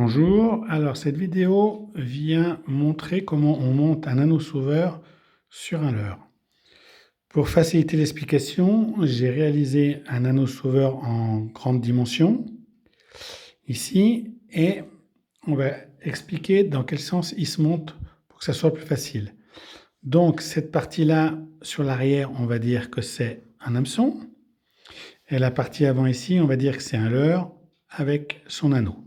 Bonjour, alors cette vidéo vient montrer comment on monte un anneau sauveur sur un leurre. Pour faciliter l'explication, j'ai réalisé un anneau sauveur en grande dimension ici et on va expliquer dans quel sens il se monte pour que ça soit plus facile. Donc cette partie-là sur l'arrière, on va dire que c'est un hameçon et la partie avant ici, on va dire que c'est un leurre avec son anneau.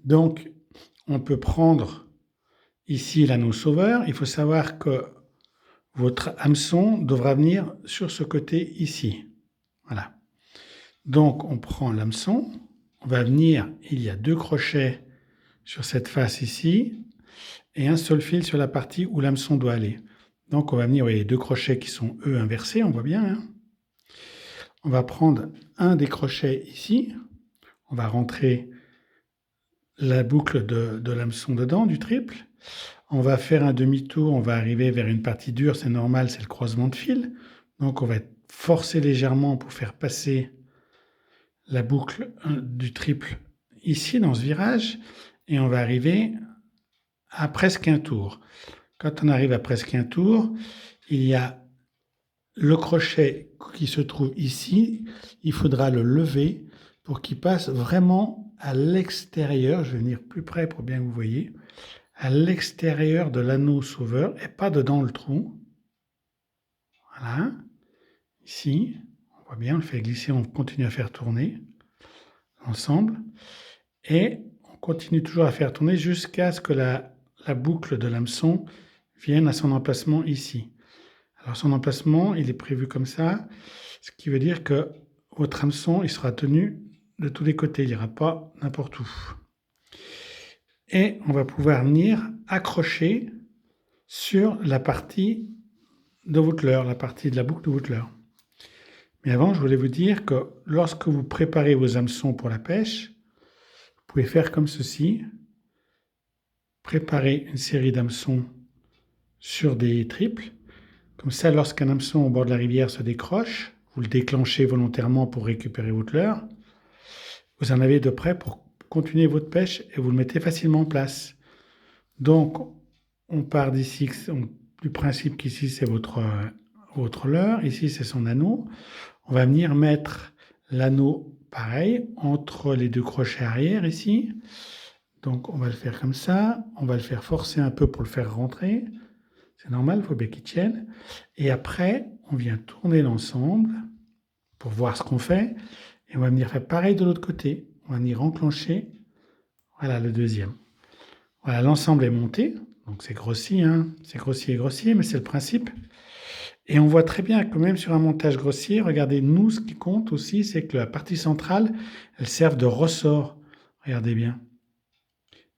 Donc, on peut prendre ici l'anneau sauveur. Il faut savoir que votre hameçon devra venir sur ce côté ici. Voilà. Donc, on prend l'hameçon. On va venir, il y a 2 crochets sur cette face ici et un seul fil sur la partie où l'hameçon doit aller. Donc, on va venir, vous voyez, 2 crochets qui sont eux inversés, on voit bien. Hein. On va prendre un des crochets ici. On va rentrer la boucle de l'hameçon dedans, du triple. On va faire un demi-tour, on va arriver vers une partie dure, c'est normal, c'est le croisement de fil. Donc on va forcer légèrement pour faire passer la boucle du triple ici dans ce virage et on va arriver à presque un tour. Quand on arrive à presque un tour, il y a le crochet qui se trouve ici, il faudra le lever pour qu'il passe vraiment à l'extérieur. Je vais venir plus près pour bien que vous voyez. À l'extérieur de l'anneau sauveur et pas dedans le trou. Voilà. Ici, on voit bien, on le fait glisser, on continue à faire tourner ensemble. Et on continue toujours à faire tourner jusqu'à ce que la boucle de l'hameçon vienne à son emplacement ici. Alors son emplacement, il est prévu comme ça, ce qui veut dire que votre hameçon, il sera tenu de tous les côtés, il n'ira pas n'importe où. Et on va pouvoir venir accrocher sur la partie de votre leurre, la partie de la boucle de votre leurre. Mais avant, je voulais vous dire que lorsque vous préparez vos hameçons pour la pêche, vous pouvez faire comme ceci. Préparer une série d'hameçons sur des triples. Comme ça, lorsqu'un hameçon au bord de la rivière se décroche, vous le déclenchez volontairement pour récupérer votre leurre. Vous en avez de près pour continuer votre pêche et vous le mettez facilement en place. Donc, on part d'ici, du principe qu'ici c'est votre leurre, ici c'est son anneau. On va venir mettre l'anneau pareil entre les 2 crochets arrière ici. Donc on va le faire comme ça, on va le faire forcer un peu pour le faire rentrer. C'est normal, il faut bien qu'il tienne. Et après, on vient tourner l'ensemble pour voir ce qu'on fait. Et on va venir faire pareil de l'autre côté. On va venir enclencher, voilà le deuxième. Voilà, l'ensemble est monté. Donc c'est grossi, hein. C'est grossier, mais c'est le principe. Et on voit très bien que même sur un montage grossier, regardez, nous, ce qui compte aussi, c'est que la partie centrale, elle serve de ressort. Regardez bien.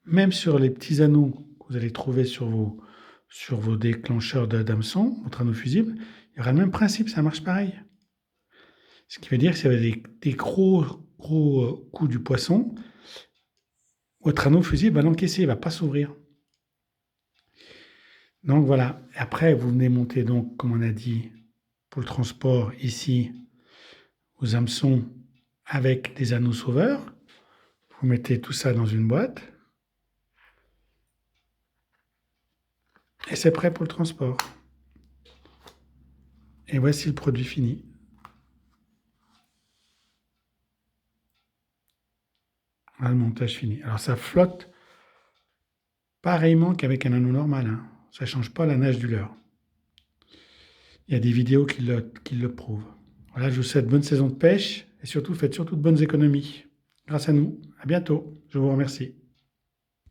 Même sur les petits anneaux que vous allez trouver sur vos déclencheurs d'hameçon, votre anneau fusible, il y aura le même principe, ça marche pareil. Ce qui veut dire que si vous avez des gros coups du poisson, votre anneau fusible va l'encaisser, il ne va pas s'ouvrir. Donc voilà, après vous venez monter donc, comme on a dit, pour le transport ici, vos hameçons avec des anneaux sauveurs. Vous mettez tout ça dans une boîte. Et c'est prêt pour le transport. Et voici le produit fini. Voilà le montage fini. Alors ça flotte pareillement qu'avec un anneau normal. Hein. Ça ne change pas la nage du leurre. Il y a des vidéos qui le prouvent. Voilà, je vous souhaite bonne saison de pêche et surtout, faites surtout de bonnes économies. Grâce à nous. À bientôt. Je vous remercie.